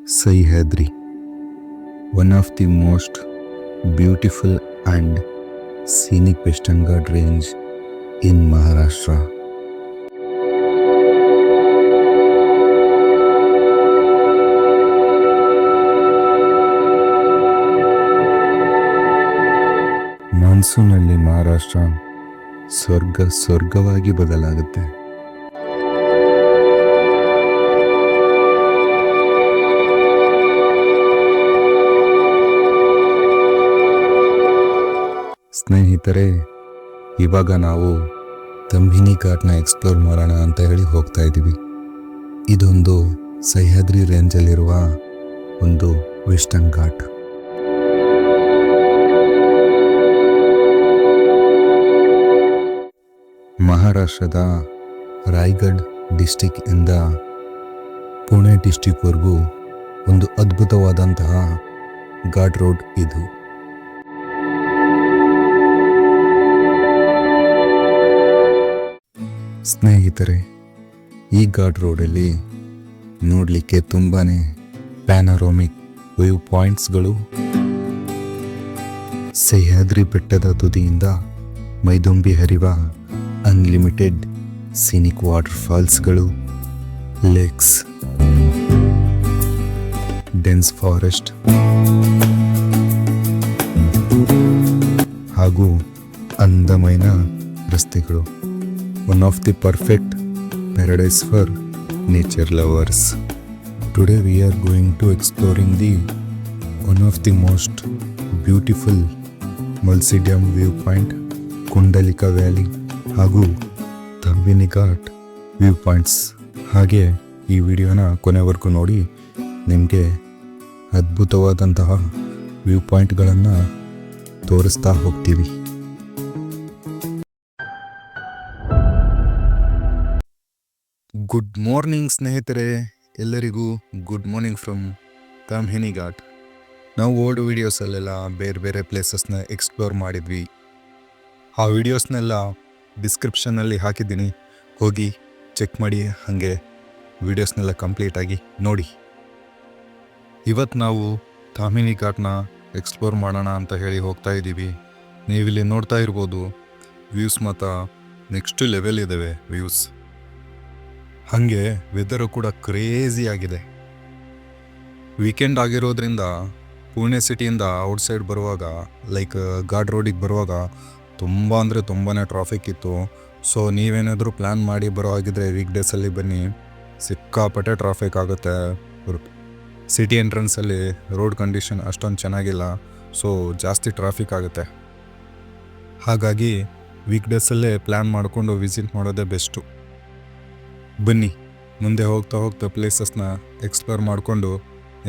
Sahyadri, one of the most beautiful and scenic Western Ghat range in Maharashtra. ಮಾನ್ಸೂನಲ್ಲಿ Maharashtra ಸ್ವರ್ಗವಾಗಿ ಬದಲಾಗುತ್ತೆ. ಸ್ನೇಹಿತರೆ, ಇವಾಗ ನಾವು ತಂಬಿನಿ ಘಾಟ್ನ explore ಮಾಡೋಣ ಅಂತ ಹೇಳಿ ಹೋಗ್ತಾ ಇದ್ದೀವಿ. ಇದೊಂದು ಸಹ್ಯಾದ್ರಿ ರೇಂಜಲ್ಲಿರುವ ಒಂದು ವೆಸ್ಟರ್ನ್ ಘಾಟ್. ಮಹಾರಾಷ್ಟ್ರದ ರಾಯ್ಗಢ್ ಡಿಸ್ಟಿಕ್ ಇಂದ ಪುಣೆ ಡಿಸ್ಟಿಕ್ವರೆಗೂ ಒಂದು ಅದ್ಭುತವಾದಂತಹ ಘಾಟ್ ರೋಡ್ ಇದು. ಸ್ನೇಹಿತರೆ, ಈ ಘಾಟ್ ರೋಡಲ್ಲಿ ನೋಡಲಿಕ್ಕೆ ತುಂಬಾ ಪ್ಯಾನರೋಮಿಕ್ ವ್ಯೂ ಪಾಯಿಂಟ್ಸ್ಗಳು, ಸಹ್ಯಾದ್ರಿ ಬೆಟ್ಟದ ತುದಿಯಿಂದ ಮೈದುಂಬಿ ಹರಿವ ಅನ್ಲಿಮಿಟೆಡ್ ಸೀನಿಕ್ ವಾಟರ್ ಫಾಲ್ಸ್ಗಳು, ಲೇಕ್ಸ್, ಡೆನ್ಸ್ ಫಾರೆಸ್ಟ್ ಹಾಗೂ ಅಂದಮೈನ ರಸ್ತೆಗಳು. One of the perfect paradise for nature lovers. Today we are going to exploring the one of the most beautiful Mulsi Dam viewpoint, Kundalika Valley ಹಾಗೂ ತಂಬಿನಿ ghat view points. ಹಾಗೆ ಈ ವಿಡಿಯೋನ ಕೊನೆವರೆಗೂ ನೋಡಿ, ನಿಮಗೆ ಅದ್ಭುತವಾದಂತಹ ವ್ಯೂ ಪಾಯಿಂಟ್ಗಳನ್ನು ತೋರಿಸ್ತಾ ಹೋಗ್ತೀವಿ. ಗುಡ್ ಮಾರ್ನಿಂಗ್ ಸ್ನೇಹಿತರೆ, ಎಲ್ಲರಿಗೂ ಗುಡ್ ಮಾರ್ನಿಂಗ್ ಫ್ರಮ್ ತಂಬಿನಿ ಘಾಟ್. ನಾವು ಓಲ್ಡ್ ವೀಡಿಯೋಸಲ್ಲೆಲ್ಲ ಬೇರೆ ಬೇರೆ ಪ್ಲೇಸಸ್ನ ಎಕ್ಸ್ಪ್ಲೋರ್ ಮಾಡಿದ್ವಿ. ಆ ವಿಡಿಯೋಸ್ನೆಲ್ಲ ಡಿಸ್ಕ್ರಿಪ್ಷನ್ನಲ್ಲಿ ಹಾಕಿದ್ದೀನಿ, ಹೋಗಿ ಚೆಕ್ ಮಾಡಿ, ಹಾಗೆ ವೀಡಿಯೋಸ್ನೆಲ್ಲ ಕಂಪ್ಲೀಟಾಗಿ ನೋಡಿ. ಇವತ್ತು ನಾವು ತಂಬಿನಿ ಘಾಟ್ನ ಎಕ್ಸ್ಪ್ಲೋರ್ ಮಾಡೋಣ ಅಂತ ಹೇಳಿ ಹೋಗ್ತಾ ಇದ್ದೀವಿ. ನೀವಿಲ್ಲಿ ನೋಡ್ತಾ ಇರ್ಬೋದು, ವ್ಯೂಸ್ ಮಾತ್ರ ನೆಕ್ಸ್ಟ್ ಲೆವೆಲ್ ಇದ್ದಾವೆ ವ್ಯೂಸ್. ಹಾಗೆ ವೆದರು ಕೂಡ ಕ್ರೇಜಿ ಆಗಿದೆ. ವೀಕೆಂಡ್ ಆಗಿರೋದ್ರಿಂದ ಪುಣೆ ಸಿಟಿಯಿಂದ ಔಟ್ಸೈಡ್ ಬರುವಾಗ, ಲೈಕ್ ಘಾಟ್ ರೋಡಿಗೆ ಬರುವಾಗ ತುಂಬ ಅಂದರೆ ತುಂಬಾ ಟ್ರಾಫಿಕ್ ಇತ್ತು. ಸೊ ನೀವೇನಾದರೂ ಪ್ಲ್ಯಾನ್ ಮಾಡಿ ಬರೋ ಹಾಗಿದ್ರೆ ವೀಕ್ ಡೇಸಲ್ಲಿ ಬನ್ನಿ, ಸಿಕ್ಕಾಪಟ್ಟೆ ಟ್ರಾಫಿಕ್ ಆಗುತ್ತೆ. ಸಿಟಿ ಎಂಟ್ರೆನ್ಸಲ್ಲಿ ರೋಡ್ ಕಂಡೀಷನ್ ಅಷ್ಟೊಂದು ಚೆನ್ನಾಗಿಲ್ಲ, ಸೊ ಜಾಸ್ತಿ ಟ್ರಾಫಿಕ್ ಆಗುತ್ತೆ. ಹಾಗಾಗಿ ವೀಕ್ ಡೇಸಲ್ಲೇ ಪ್ಲ್ಯಾನ್ ಮಾಡಿಕೊಂಡು ವಿಸಿಟ್ ಮಾಡೋದೇ ಬೆಸ್ಟು. ಬನ್ನಿ, ಮುಂದೆ ಹೋಗ್ತಾ ಹೋಗ್ತಾ ಪ್ಲೇಸಸ್ನ ಎಕ್ಸ್ಪ್ಲೋರ್ ಮಾಡಿಕೊಂಡು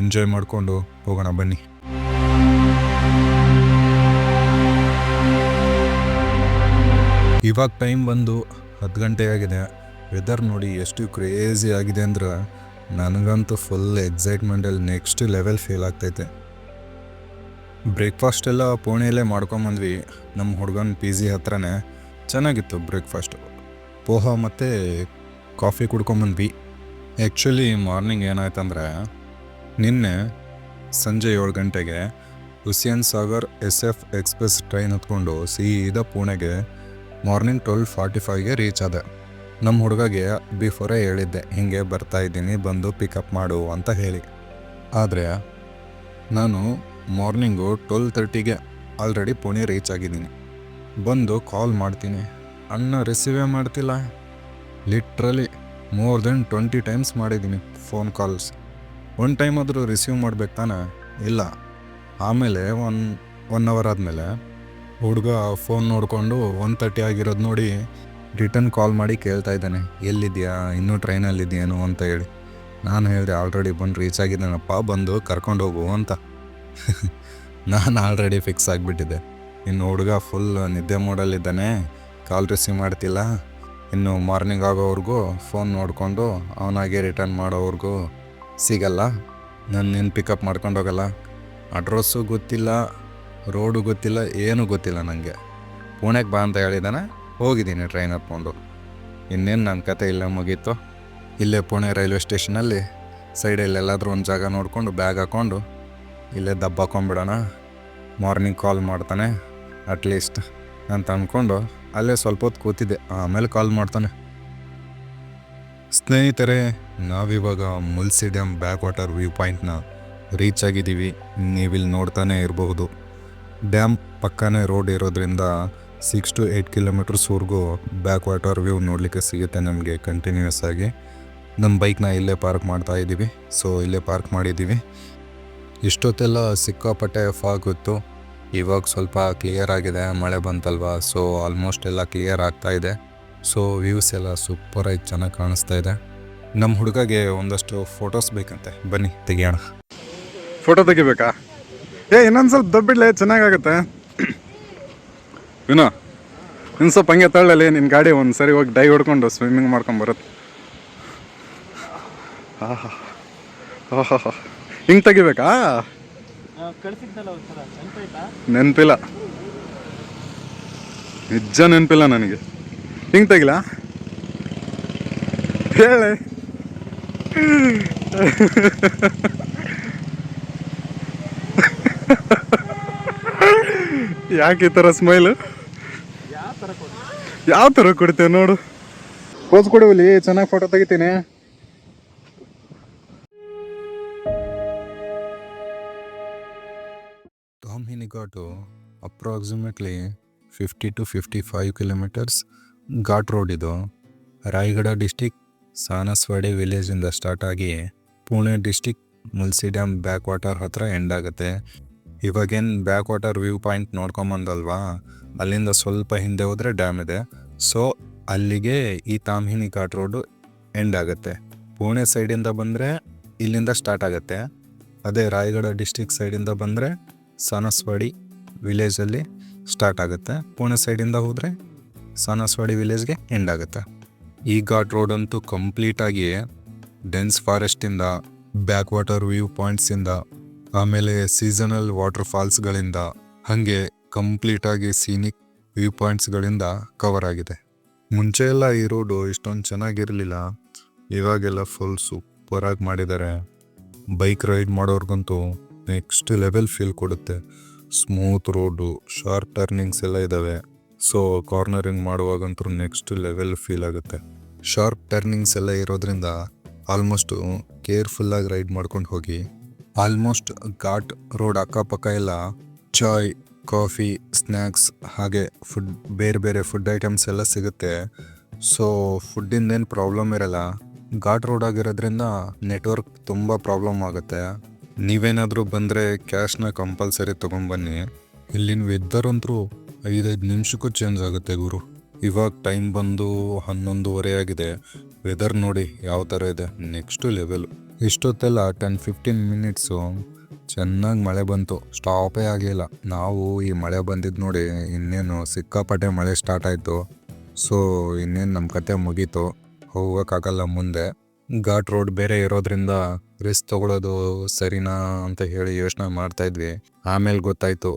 ಎಂಜಾಯ್ ಮಾಡಿಕೊಂಡು ಹೋಗೋಣ ಬನ್ನಿ. ಇವಾಗ ಟೈಮ್ ಬಂದು 10 ಗಂಟೆ ಆಗಿದೆ. ವೆದರ್ ನೋಡಿ ಎಷ್ಟು ಕ್ರೇಜಿ ಆಗಿದೆ ಅಂದ್ರೆ ನನಗಂತೂ ಫುಲ್ ಎಕ್ಸೈಟ್ಮೆಂಟಲ್ಲಿ ನೆಕ್ಸ್ಟ್ ಲೆವೆಲ್ ಫೀಲ್ ಆಗ್ತೈತೆ. ಬ್ರೇಕ್ಫಾಸ್ಟ್ ಎಲ್ಲ ಪುಣೆಯಲ್ಲೇ ಮಾಡ್ಕೊಂಬಂದ್ವಿ. ನಮ್ಮ ಹುಡುಗನ ಪಿ ಜಿ ಹತ್ರನೇ ಚೆನ್ನಾಗಿತ್ತು ಬ್ರೇಕ್ಫಾಸ್ಟು. ಪೋಹ ಮತ್ತು ಕಾಫಿ ಕುಡ್ಕೊಂಬಂದ್ವಿ. ಆ್ಯಕ್ಚುಲಿ ಮಾರ್ನಿಂಗ್ ಏನಾಯ್ತಂದರೆ, ನಿನ್ನೆ ಸಂಜೆ 7 ಗಂಟೆಗೆ Hussain Sagar SF express train ಹತ್ಕೊಂಡು ಸೀದಾ ಪುಣೆಗೆ ಮಾರ್ನಿಂಗ್ 12:45ಗೆ ರೀಚ್ ಆದೆ. ನಮ್ಮ ಹುಡುಗಗೆ ಬಿಫೋರೇ ಹೇಳಿದ್ದೆ, ಹೀಗೆ ಬರ್ತಾಯಿದ್ದೀನಿ, ಬಂದು ಪಿಕಪ್ ಮಾಡು ಅಂತ ಹೇಳಿ. ಆದರೆ ನಾನು ಮಾರ್ನಿಂಗು 12:30ಗೆ ಆಲ್ರೆಡಿ ಪುಣೆ ರೀಚ್ ಆಗಿದ್ದೀನಿ. ಬಂದು ಕಾಲ್ ಮಾಡ್ತೀನಿ, ಅಣ್ಣ ರಿಸೀವೇ ಮಾಡ್ತಿಲ್ಲ. ಲಿಟ್ರಲಿ ಮೋರ್ ದೆನ್ 20 ಟೈಮ್ಸ್ ಮಾಡಿದ್ದೀನಿ ಫೋನ್ ಕಾಲ್ಸ್. ಒನ್ ಟೈಮ್ ಆದರೂ ರಿಸೀವ್ ಮಾಡ್ಬೇಕು ತಾನೆ? ಇಲ್ಲ. ಆಮೇಲೆ ಒನ್ ಅವರ್ ಆದಮೇಲೆ ಹುಡುಗ ಫೋನ್ ನೋಡಿಕೊಂಡು 1:30 ಆಗಿರೋದು ನೋಡಿ ರಿಟರ್ನ್ ಕಾಲ್ ಮಾಡಿ ಕೇಳ್ತಾ ಇದ್ದಾನೆ, ಎಲ್ಲಿದೆಯಾ, ಇನ್ನೂ ಟ್ರೈನಲ್ಲಿದೆಯೇನು ಅಂತ ಹೇಳಿ. ನಾನು ಹೇಳಿದೆ, ಆಲ್ರೆಡಿ ಬಂದು ರೀಚ್ ಆಗಿದ್ದಾನಪ್ಪ, ಬಂದು ಕರ್ಕೊಂಡು ಹೋಗು ಅಂತ. ನಾನು ಆಲ್ರೆಡಿ ಫಿಕ್ಸ್ ಆಗಿಬಿಟ್ಟಿದ್ದೆ. ಇನ್ನು ಹುಡುಗ ಫುಲ್ ನಿದ್ದೆ ಮೋಡಲ್ಲಿದ್ದಾನೆ, ಕಾಲ್ ರಿಸೀವ್ ಮಾಡ್ತಿಲ್ಲ. ಇನ್ನು ಮಾರ್ನಿಂಗ್ ಆಗೋವ್ರಿಗೂ ಫೋನ್ ನೋಡಿಕೊಂಡು ಅವನಾಗೆ ರಿಟರ್ನ್ ಮಾಡೋವ್ರಿಗೂ ಸಿಗಲ್ಲ, ನನ್ನ ಪಿಕಪ್ ಮಾಡ್ಕೊಂಡು ಹೋಗಲ್ಲ. ಅಡ್ರೆಸ್ಸು ಗೊತ್ತಿಲ್ಲ, ರೋಡು ಗೊತ್ತಿಲ್ಲ, ಏನೂ ಗೊತ್ತಿಲ್ಲ ನನಗೆ. ಪುಣೆಗೆ ಬಾ ಅಂತ ಹೇಳಿದ್ದಾನೆ, ಹೋಗಿದ್ದೀನಿ ಟ್ರೈನ್ ಹತ್ಕೊಂಡು. ಇನ್ನೇನು ನನ್ನ ಕತೆ ಇಲ್ಲೇ ಮುಗೀತು. ಇಲ್ಲೇ ಪುಣೆ ರೈಲ್ವೆ ಸ್ಟೇಷನಲ್ಲಿ ಸೈಡಲ್ಲಿ ಎಲ್ಲಾದರೂ ಒಂದು ಜಾಗ ನೋಡಿಕೊಂಡು ಬ್ಯಾಗ್ ಹಾಕ್ಕೊಂಡು ಇಲ್ಲೇ ದಬ್ಬ ಹಾಕೊಂಡ್ಬಿಡೋಣ. ಮಾರ್ನಿಂಗ್ ಕಾಲ್ ಮಾಡ್ತಾನೆ ಅಟ್ಲೀಸ್ಟ್ ಅಂತ ಅಂದ್ಕೊಂಡು ಅಲ್ಲೇ ಸ್ವಲ್ಪ ಹೊತ್ತು ಕೂತಿದ್ದೆ. ಆಮೇಲೆ ಕಾಲ್ ಮಾಡ್ತಾನೆ. ಸ್ನೇಹಿತರೆ, ನಾವಿವಾಗ ಮುಲ್ಸಿ ಡ್ಯಾಮ್ ಬ್ಯಾಕ್ ವಾಟರ್ ವ್ಯೂ ಪಾಯಿಂಟ್ನ ರೀಚ್ ಆಗಿದ್ದೀವಿ. ನೀವಿಲ್ಲಿ ನೋಡ್ತಾನೆ ಇರಬಹುದು. ಡ್ಯಾಮ್ ಪಕ್ಕನೇ ರೋಡ್ ಇರೋದ್ರಿಂದ 6 to 8 ಕಿಲೋಮೀಟರ್ಸ್ವರೆಗೂ ಬ್ಯಾಕ್ ವಾಟರ್ ವ್ಯೂ ನೋಡಲಿಕ್ಕೆ ಸಿಗುತ್ತೆ ನಮಗೆ ಕಂಟಿನ್ಯೂಸ್ ಆಗಿ. ನಮ್ಮ ಬೈಕ್ನ ಇಲ್ಲೇ ಪಾರ್ಕ್ ಮಾಡ್ತಾ ಇದ್ದೀವಿ. ಸೊ ಇಲ್ಲೇ ಪಾರ್ಕ್ ಮಾಡಿದ್ದೀವಿ. ಇಷ್ಟೊತ್ತೆಲ್ಲ ಸಿಕ್ಕಾಪಟ್ಟೆ ಫಾಗ್ ಇತ್ತು. ಇವಾಗ ಸ್ವಲ್ಪ ಕ್ಲಿಯರ್ ಆಗಿದೆ, ಮಳೆ ಬಂತಲ್ವಾ. ಸೊ ಆಲ್ಮೋಸ್ಟ್ ಎಲ್ಲ ಕ್ಲಿಯರ್ ಆಗ್ತಾ ಇದೆ. ಸೊ ವ್ಯೂಸ್ ಎಲ್ಲ ಸೂಪರಾಗಿ ಚೆನ್ನಾಗಿ ಕಾಣಿಸ್ತಾ ಇದೆ. ನಮ್ಮ ಹುಡುಗಗೆ ಒಂದಷ್ಟು ಫೋಟೋಸ್ ಬೇಕಂತೆ, ಬನ್ನಿ ತೆಗಿಯೋಣ. ಫೋಟೋ ತೆಗಿಬೇಕಾ? ಇನ್ನೊಂದು ಸ್ವಲ್ಪ ದಬ್ಬಿಡ್ಲೆ, ಚೆನ್ನಾಗಾಗುತ್ತೆ. ವಿನೋ, ಇನ್ನು ಸ್ವಲ್ಪ ಹಂಗೆ ತಳ್ಳಲಿ ನಿನ್ನ ಗಾಡಿ. ಒಂದು ಸರಿ ಹೋಗಿ ಡೈ ಹೊಡ್ಕೊಂಡು ಸ್ವಿಮ್ಮಿಂಗ್ ಮಾಡ್ಕೊಂಬರುತ್ತೆ. ಆಹಾ, ಹಿಂಗೆ ತೆಗಿಬೇಕಾ? ನೆನಪಿಲ್ಲ, ನಿಜ ನೆನಪಿಲ್ಲ ನನಗೆ. ಹಿಂಗೆ ತೆಗಿಲ್ಲ ಹೇಳಿ. ಯಾಕೆ ಈ ಥರ ಸ್ಮೈಲು? ಯಾವ ಥರ ಕೊಡ್ತೇವೆ ನೋಡು. ಪೋಸ್ ಕೊಡುವಲ್ಲಿ ಚೆನ್ನಾಗಿ ಫೋಟೋ ತೆಗಿತೀನಿ. Tamhini ghat approximately 50 to 55 kilometres ghat road. ಇದು ರಾಯಗಢ ಡಿಸ್ಟಿಕ್ ಸಾನಸ್ವಾಡಿ ವಿಲೇಜಿಂದ ಸ್ಟಾರ್ಟ್ ಆಗಿ Pune district Mulshi dam back water ಹತ್ರ ಎಂಡ್ ಆಗುತ್ತೆ. ಇವಾಗೇನು ಬ್ಯಾಕ್ ವಾಟರ್ ವ್ಯೂ ಪಾಯಿಂಟ್ ನೋಡ್ಕೊಂಬಂದಲ್ವಾ, ಅಲ್ಲಿಂದ ಸ್ವಲ್ಪ ಹಿಂದೆ ಹೋದರೆ ಡ್ಯಾಮ್ ಇದೆ. ಸೊ ಅಲ್ಲಿಗೆ ಈ ಟಾಮ್ಹಿನಿ ಘಾಟ್ ರೋಡು ಎಂಡ್ ಆಗುತ್ತೆ. ಪುಣೆ ಸೈಡಿಂದ ಬಂದರೆ ಇಲ್ಲಿಂದ ಸ್ಟಾರ್ಟ್ ಆಗುತ್ತೆ. ಅದೇ ರಾಯಗಢ ಡಿಸ್ಟಿಕ್ ಸೈಡಿಂದ ಬಂದರೆ ಸಾನಸ್ವಾಡಿ ವಿಲೇಜಲ್ಲಿ ಸ್ಟಾರ್ಟ್ ಆಗುತ್ತೆ. ಪುಣೆ ಸೈಡಿಂದ ಹೋದರೆ ಸಾನಸ್ವಾಡಿ ವಿಲೇಜ್ಗೆ ಎಂಡ್ ಆಗುತ್ತೆ. ಈ ಘಾಟ್ ರೋಡ್ ಅಂತೂ ಕಂಪ್ಲೀಟಾಗಿ ಡೆನ್ಸ್ ಫಾರೆಸ್ಟಿಂದ, ಬ್ಯಾಕ್ ವಾಟರ್ ವ್ಯೂ ಪಾಯಿಂಟ್ಸಿಂದ, ಆಮೇಲೆ ಸೀಸನಲ್ ವಾಟರ್ ಫಾಲ್ಸ್ಗಳಿಂದ, ಹಾಗೆ ಕಂಪ್ಲೀಟಾಗಿ ಸೀನಿಕ್ ವ್ಯೂ ಪಾಯಿಂಟ್ಸ್ಗಳಿಂದ ಕವರ್ ಆಗಿದೆ. ಮುಂಚೆ ಎಲ್ಲ ಈ ರೋಡು ಇಷ್ಟೊಂದು ಚೆನ್ನಾಗಿರಲಿಲ್ಲ. ಇವಾಗೆಲ್ಲ ಫುಲ್ ಸೂಪರಾಗಿ ಮಾಡಿದ್ದಾರೆ. ಬೈಕ್ ರೈಡ್ ಮಾಡೋರ್ಗಂತೂ ನೆಕ್ಸ್ಟ್ ಲೆವೆಲ್ ಫೀಲ್ ಕೊಡುತ್ತೆ. ಸ್ಮೂತ್ ರೋಡು, ಶಾರ್ಪ್ ಟರ್ನಿಂಗ್ಸ್ ಎಲ್ಲ ಇದ್ದಾವೆ. ಸೊ ಕಾರ್ನರಿಂಗ್ ಮಾಡುವಾಗಂತೂ ನೆಕ್ಸ್ಟ್ ಲೆವೆಲ್ ಫೀಲ್ ಆಗುತ್ತೆ. ಶಾರ್ಪ್ ಟರ್ನಿಂಗ್ಸ್ ಎಲ್ಲ ಇರೋದ್ರಿಂದ ಆಲ್ಮೋಸ್ಟು ಕೇರ್ಫುಲ್ಲಾಗಿ ರೈಡ್ ಮಾಡ್ಕೊಂಡು ಹೋಗಿ. ಆಲ್ಮೋಸ್ಟ್ ಘಾಟ್ ರೋಡ್ ಅಕ್ಕಪಕ್ಕ ಎಲ್ಲ ಚಾಯ್, ಕಾಫಿ, ಸ್ನ್ಯಾಕ್ಸ್, ಹಾಗೆ ಬೇರೆ ಬೇರೆ ಫುಡ್ ಐಟಮ್ಸ್ ಎಲ್ಲ ಸಿಗುತ್ತೆ. ಸೊ ಫುಡ್ಡಿಂದೇನು ಪ್ರಾಬ್ಲಮ್ ಇರಲ್ಲ. ಘಾಟ್ ರೋಡ್ ಆಗಿರೋದ್ರಿಂದ ನೆಟ್ವರ್ಕ್ ತುಂಬ ಪ್ರಾಬ್ಲಮ್ ಆಗುತ್ತೆ. ನೀವೇನಾದರೂ ಬಂದರೆ ಕ್ಯಾಶ್ನ ಕಂಪಲ್ಸರಿ ತೊಗೊಂಬನ್ನಿ. ಇಲ್ಲಿನ ವೆದರ್ ಅಂತೂ 5 ನಿಮಿಷಕ್ಕೂ ಚೇಂಜ್ ಆಗುತ್ತೆ ಗುರು. ಇವಾಗ ಟೈಮ್ ಬಂದು 11:30 ಆಗಿದೆ. ವೆದರ್ ನೋಡಿ ಯಾವ ಥರ ಇದೆ, ನೆಕ್ಸ್ಟ್ ಲೆವೆಲ್. ಇಷ್ಟೊತ್ತೆಲ್ಲ 10-15 ಮಿನಿಟ್ಸು ಚೆನ್ನಾಗಿ ಮಳೆ ಬಂತು, ಸ್ಟಾಪೇ ಆಗಲಿಲ್ಲ. ನಾವು ಈ ಮಳೆ ಬಂದಿದ್ದು ನೋಡಿ ಇನ್ನೇನು ಸಿಕ್ಕಾಪಟ್ಟೆ ಮಳೆ ಸ್ಟಾರ್ಟ್ ಆಯಿತು. ಸೊ ಇನ್ನೇನು ನಮ್ಮ ಕತೆ ಮುಗೀತು, ಹೋಗೋಕ್ಕಾಗಲ್ಲ ಮುಂದೆ. ಘಾಟ್ ರೋಡ್ ಬೇರೆ ಇರೋದ್ರಿಂದ ರಿಸ್ಕ್ ತೊಗೊಳೋದು ಸರಿನಾ ಅಂತ ಹೇಳಿ ಯೋಚನೆ ಮಾಡ್ತಾಯಿದ್ವಿ. ಆಮೇಲೆ ಗೊತ್ತಾಯಿತು,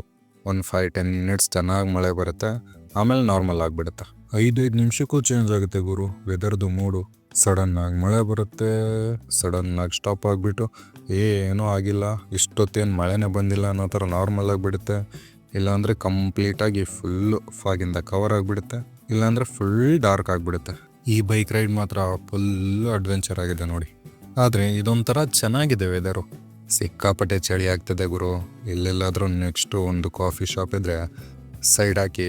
ಒಂದು 5-10 ಮಿನಿಟ್ಸ್ ಚೆನ್ನಾಗಿ ಮಳೆ ಬರುತ್ತೆ, ಆಮೇಲೆ ನಾರ್ಮಲ್ ಆಗಿಬಿಡುತ್ತೆ. 5 ನಿಮಿಷಕ್ಕೂ ಚೇಂಜ್ ಆಗುತ್ತೆ ಗುರು ವೆದರ್ದು ಮೂಡು. ಸಡನ್ನಾಗಿ ಮಳೆ ಬರುತ್ತೆ, ಸಡನ್ನಾಗಿ ಸ್ಟಾಪ್ ಆಗಿಬಿಟ್ಟು ಏನೂ ಆಗಿಲ್ಲ, ಇಷ್ಟೊತ್ತೇನು ಮಳೆನೇ ಬಂದಿಲ್ಲ ಅನ್ನೋ ಥರ ನಾರ್ಮಲ್ ಆಗಿಬಿಡುತ್ತೆ. ಇಲ್ಲಾಂದರೆ ಕಂಪ್ಲೀಟಾಗಿ ಫುಲ್ಲು ಫಾಗಿಂದ ಕವರ್ ಆಗಿಬಿಡುತ್ತೆ, ಇಲ್ಲಾಂದರೆ ಫುಲ್ ಡಾರ್ಕ್ ಆಗಿಬಿಡುತ್ತೆ. ಈ ಬೈಕ್ ರೈಡ್ ಮಾತ್ರ ಫುಲ್ಲು ಅಡ್ವೆಂಚರ್ ಆಗಿದೆ ನೋಡಿ. ಆದರೆ ಇದೊಂಥರ ಚೆನ್ನಾಗಿದೆ ವೆದರು. ಸಿಕ್ಕಾಪಟ್ಟೆ ಚಳಿ ಆಗ್ತದೆ ಗುರು. ಎಲ್ಲೆಲ್ಲಾದರೂ ನೆಕ್ಸ್ಟು ಒಂದು ಕಾಫಿ ಶಾಪ್ ಇದ್ದರೆ ಸೈಡ್ ಹಾಕಿ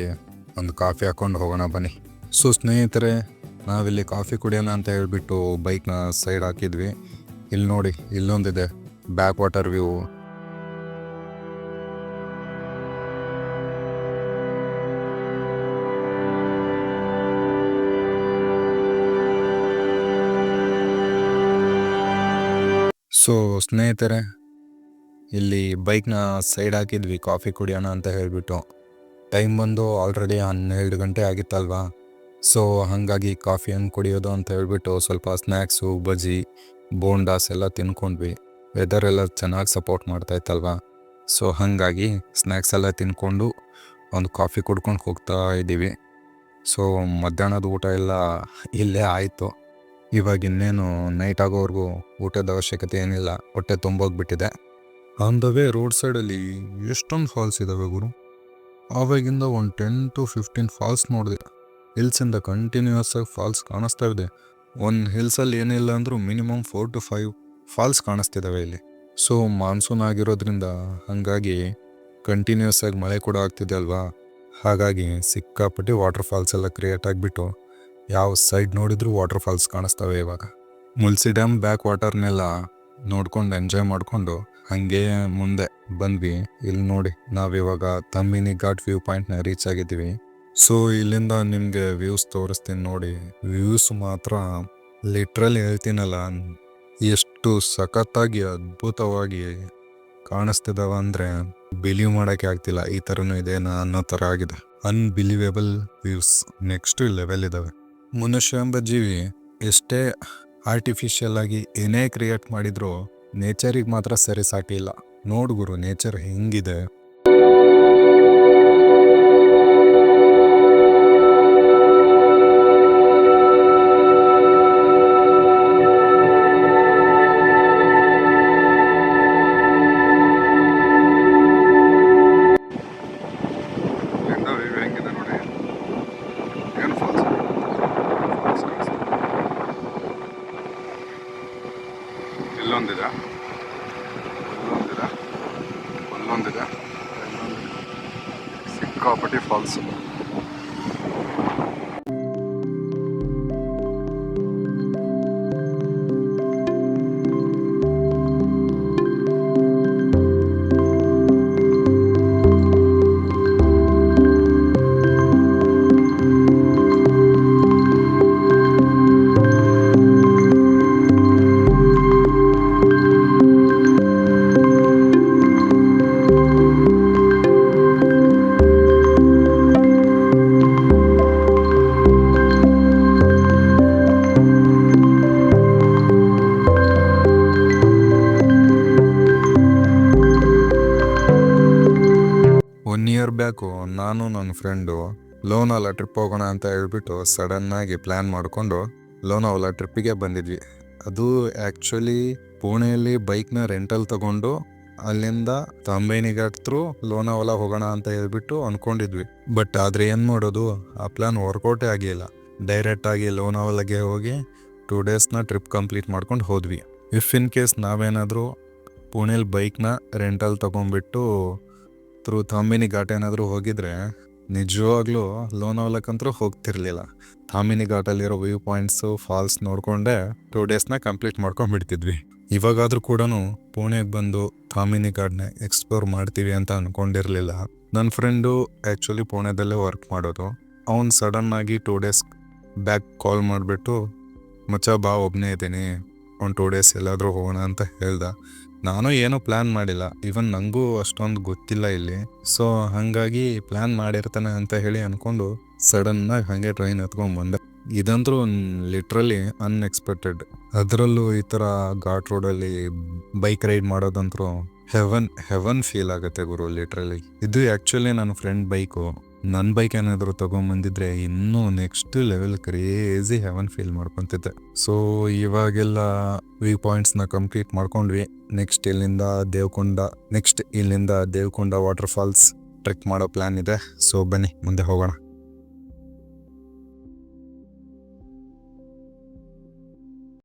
ಒಂದು ಕಾಫಿ ಹಾಕ್ಕೊಂಡು ಹೋಗೋಣ ಬನ್ನಿ. ಸೊ ಸ್ನೇಹಿತರೆ, ನಾವಿಲ್ಲಿ ಕಾಫಿ ಕುಡಿಯೋಣ ಅಂತ ಹೇಳ್ಬಿಟ್ಟು ಬೈಕ್ನ ಸೈಡ್ ಹಾಕಿದ್ವಿ. ಇಲ್ಲಿ ನೋಡಿ, ಇಲ್ಲೊಂದಿದೆ ಬ್ಯಾಕ್ ವಾಟರ್ ವ್ಯೂ. ಸೊ ಸ್ನೇಹಿತರೆ, ಇಲ್ಲಿ ಬೈಕ್ನ ಸೈಡ್ ಹಾಕಿದ್ವಿ ಕಾಫಿ ಕುಡಿಯೋಣ ಅಂತ ಹೇಳಿಬಿಟ್ಟು. ಟೈಮ್ ಬಂದು ಆಲ್ರೆಡಿ 12 ಗಂಟೆ ಆಗಿತ್ತಲ್ವಾ. ಸೊ ಹಾಗಾಗಿ ಕಾಫಿಯನ್ನು ಕುಡಿಯೋದು ಅಂತ ಹೇಳ್ಬಿಟ್ಟು ಸ್ವಲ್ಪ ಸ್ನ್ಯಾಕ್ಸು, ಬಜ್ಜಿ, ಬೋಂಡಾಸ್ ಎಲ್ಲ ತಿನ್ಕೊಂಡ್ವಿ. ವೆದರ್ ಎಲ್ಲ ಚೆನ್ನಾಗಿ ಸಪೋರ್ಟ್ ಮಾಡ್ತಾಯಿತ್ತಲ್ವ. ಸೊ ಹಾಗಾಗಿ ಸ್ನ್ಯಾಕ್ಸ್ ಎಲ್ಲ ತಿನ್ಕೊಂಡು ಒಂದು ಕಾಫಿ ಕುಡ್ಕೊಂಡು ಹೋಗ್ತಾ ಇದ್ದೀವಿ. ಸೊ ಮಧ್ಯಾಹ್ನದ ಊಟ ಎಲ್ಲ ಇಲ್ಲೇ ಆಯಿತು. ಇವಾಗ ಇನ್ನೇನು ನೈಟ್ ಆಗೋವರೆಗೂ ಊಟದ ಅವಶ್ಯಕತೆ ಏನಿಲ್ಲ, ಹೊಟ್ಟೆ ತುಂಬೋಗ್ಬಿಟ್ಟಿದೆ. ಆನ್ ದ ವೇ ರೋಡ್ ಸೈಡಲ್ಲಿ ಎಷ್ಟೊಂದು ಫಾಲ್ಸ್ ಇದ್ದಾವೆ ಗುರು. ಆವಾಗಿಂದ ಒಂದು 10 to 15 ಫಾಲ್ಸ್ ನೋಡಿದೆ. ಹಿಲ್ಸಿಂದ ಕಂಟಿನ್ಯೂಸ್ ಆಗಿ ಫಾಲ್ಸ್ ಕಾಣಿಸ್ತಾ ಇದೆ. ಒಂದು ಹಿಲ್ಸಲ್ಲಿ ಏನಿಲ್ಲ ಅಂದರೂ ಮಿನಿಮಮ್ 4 to 5 ಫಾಲ್ಸ್ ಕಾಣಿಸ್ತಿದ್ದಾವೆ ಇಲ್ಲಿ. ಸೊ ಮಾನ್ಸೂನ್ ಆಗಿರೋದ್ರಿಂದ ಹಾಗಾಗಿ ಕಂಟಿನ್ಯೂಸ್ ಆಗಿ ಮಳೆ ಕೂಡ ಆಗ್ತಿದೆ ಅಲ್ವಾ, ಹಾಗಾಗಿ ಸಿಕ್ಕಾಪಟ್ಟಿ ವಾಟರ್ ಫಾಲ್ಸ್ ಎಲ್ಲ ಕ್ರಿಯೇಟ್ ಆಗಿಬಿಟ್ಟು ಯಾವ ಸೈಡ್ ನೋಡಿದ್ರು ವಾಟರ್ ಫಾಲ್ಸ್ ಕಾಣಿಸ್ತವೆ. ಇವಾಗ ಮುಲ್ಸಿ ಡ್ಯಾಮ್ ಬ್ಯಾಕ್ ವಾಟರ್ನೆಲ್ಲ ನೋಡ್ಕೊಂಡು ಎಂಜಾಯ್ ಮಾಡಿಕೊಂಡು ಹಾಗೆ ಮುಂದೆ ಬಂದ್ವಿ. ಇಲ್ಲಿ ನೋಡಿ ನಾವಿವಾಗ ತಮ್ಮಿನಿ ಘಾಟ್ ವ್ಯೂ ಪಾಯಿಂಟ್ನ ರೀಚ್ ಆಗಿದ್ದೀವಿ. ಸೊ ಇಲ್ಲಿಂದ ನಿಮಗೆ ವ್ಯೂಸ್ ತೋರಿಸ್ತೀನಿ ನೋಡಿ. ವ್ಯೂಸ್ ಮಾತ್ರ ಲಿಟ್ರಲಿ ಹೇಳ್ತೀನಲ್ಲ, ಎಷ್ಟು ಸಖತ್ತಾಗಿ ಅದ್ಭುತವಾಗಿ ಕಾಣಿಸ್ತಿದಾವ ಅಂದರೆ ಬಿಲೀವ್ ಮಾಡೋಕ್ಕೆ ಆಗ್ತಿಲ್ಲ. ಈ ಥರನೂ ಇದೇನಾ ಅನ್ನೋ ಥರ ಆಗಿದೆ. ಅನ್ಬಿಲೀವೇಬಲ್ ವ್ಯೂಸ್, ನೆಕ್ಸ್ಟ್ ಲೆವೆಲ್ ಇದ್ದಾವೆ. ಮನುಷ್ಯ ಎಂಬ ಜೀವಿ ಎಷ್ಟೇ ಆರ್ಟಿಫಿಷಿಯಲ್ ಆಗಿ ಏನೇ ಕ್ರಿಯೇಟ್ ಮಾಡಿದ್ರು ನೇಚರಿಗೆ ಮಾತ್ರ ಸರಿ ಸಾಟಿಲ್ಲ. ನೋಡು ಗುರು, ನೇಚರ್ ಹೆಂಗಿದೆ. ಇಲ್ಲೊಂದಿದೆ, ಸಿಕ್ಕಾಪಟ್ಟಿ ಫಾಲ್ಸ್. ಬ್ಯಾಕು ನಾನು ನನ್ನ ಫ್ರೆಂಡು ಲೋನಾವಾಲ ಟ್ರಿಪ್ ಹೋಗೋಣ ಅಂತ ಹೇಳ್ಬಿಟ್ಟು ಸಡನ್ನಾಗಿ ಪ್ಲ್ಯಾನ್ ಮಾಡಿಕೊಂಡು ಲೋನಾವಾಲ ಟ್ರಿಪ್ಪಿಗೆ ಬಂದಿದ್ವಿ. ಅದು ಆ್ಯಕ್ಚುಲಿ ಪುಣೆಯಲ್ಲಿ ಬೈಕ್ನ ರೆಂಟಲ್ ತಗೊಂಡು ಅಲ್ಲಿಂದ ತಾಂಬೇನಿ ಘಾಟ್ ಥ್ರೂ ಲೋನಾವಾಲ ಹೋಗೋಣ ಅಂತ ಹೇಳ್ಬಿಟ್ಟು ಅಂದ್ಕೊಂಡಿದ್ವಿ. ಬಟ್ ಆದರೆ ಏನು ಮಾಡೋದು, ಆ ಪ್ಲ್ಯಾನ್ ವರ್ಕೌಟೇ ಆಗಿಲ್ಲ. ಡೈರೆಕ್ಟಾಗಿ ಲೋನಾವಾಲಾಗೆ ಹೋಗಿ 2 ಡೇಸ್ನ ಟ್ರಿಪ್ ಕಂಪ್ಲೀಟ್ ಮಾಡ್ಕೊಂಡು ಹೋದ್ವಿ. ಇಫ್ ಇನ್ ಕೇಸ್ ನಾವೇನಾದರೂ ಪುಣೆಲಿ ಬೈಕ್ನ ರೆಂಟಲ್ ತೊಗೊಂಡ್ಬಿಟ್ಟು ಥ್ರೂ ತಾಂಬೇನಿ ಘಾಟ್ ಏನಾದರೂ ಹೋಗಿದ್ರೆ ನಿಜವಾಗ್ಲೂ ಲೋನಾವಾಲಕ್ಕಂತೂ ಹೋಗ್ತಿರ್ಲಿಲ್ಲ. ತಾಂಬೇನಿ ಘಾಟಲ್ಲಿರೋ ವ್ಯೂ ಪಾಯಿಂಟ್ಸು ಫಾಲ್ಸ್ ನೋಡಿಕೊಂಡೆ 2 ಡೇಸ್ನ ಕಂಪ್ಲೀಟ್ ಮಾಡ್ಕೊಂಡ್ಬಿಡ್ತಿದ್ವಿ. ಇವಾಗಾದರೂ ಕೂಡ ಪುಣೆಗೆ ಬಂದು ತಾಂಬೇನಿ ಘಾಟ್ನ ಎಕ್ಸ್ಪ್ಲೋರ್ ಮಾಡ್ತೀವಿ ಅಂತ ಅಂದ್ಕೊಂಡಿರಲಿಲ್ಲ. ನನ್ನ ಫ್ರೆಂಡು ಆ್ಯಕ್ಚುಲಿ ಪುಣೆದಲ್ಲೇ ವರ್ಕ್ ಮಾಡೋದು. ಅವ್ನು ಸಡನ್ನಾಗಿ 2 ಡೇಸ್ ಬ್ಯಾಕ್ ಕಾಲ್ ಮಾಡಿಬಿಟ್ಟು, ಮಚ್ಚ ಬಾ, ಒಬ್ಬನೇ ಇದ್ದೀನಿ, ಒಂದು 2 ಡೇಸ್ ಎಲ್ಲಾದರೂ ಹೋಗೋಣ ಅಂತ ಹೇಳ್ದ. ನಾನು ಏನೂ ಪ್ಲ್ಯಾನ್ ಮಾಡಿಲ್ಲ, ಈವನ್ ನನಗೂ ಅಷ್ಟೊಂದು ಗೊತ್ತಿಲ್ಲ ಇಲ್ಲಿ. ಸೊ ಹಾಗಾಗಿ ಪ್ಲ್ಯಾನ್ ಮಾಡಿರ್ತಾನೆ ಅಂತ ಹೇಳಿ ಅಂದ್ಕೊಂಡು ಸಡನ್ನಾಗಿ ಹಾಗೆ ಟ್ರೈನ್ ಎತ್ಕೊಂಡ್ಬಂದೆ. ಇದಂತರೂ ಲಿಟ್ರಲಿ ಅನ್ಎಕ್ಸ್ಪೆಕ್ಟೆಡ್. ಅದರಲ್ಲೂ ಈ ಥರ ಘಾಟ್ ರೋಡಲ್ಲಿ ಬೈಕ್ ರೈಡ್ ಮಾಡೋದಂತರೂ ಹೆವನ್ ಫೀಲ್ ಆಗುತ್ತೆ ಗುರು, ಲಿಟ್ರಲಿ. ಇದು ಆ್ಯಕ್ಚುಲಿ ನನ್ನ ಫ್ರೆಂಡ್ ಬೈಕು. ನನ್ನ ಬೈಕ್ ಏನಾದರೂ ತೊಗೊಂಬಂದಿದ್ರೆ ಇನ್ನೂ next level crazy heaven feel ಮಾಡ್ಕೊತಿದ್ದೆ. ಸೊ ಇವಾಗೆಲ್ಲ ವ್ಯೂ ಪಾಯಿಂಟ್ಸ್ನ ಕಂಪ್ಲೀಟ್ ಮಾಡ್ಕೊಂಡ್ವಿ. ನೆಕ್ಸ್ಟ್ ಇಲ್ಲಿಂದ ದೇವಕೊಂಡ ವಾಟರ್ ಫಾಲ್ಸ್ ಟ್ರೆಕ್ ಮಾಡೋ ಪ್ಲ್ಯಾನ್ ಇದೆ. ಸೊ ಬನ್ನಿ ಮುಂದೆ ಹೋಗೋಣ.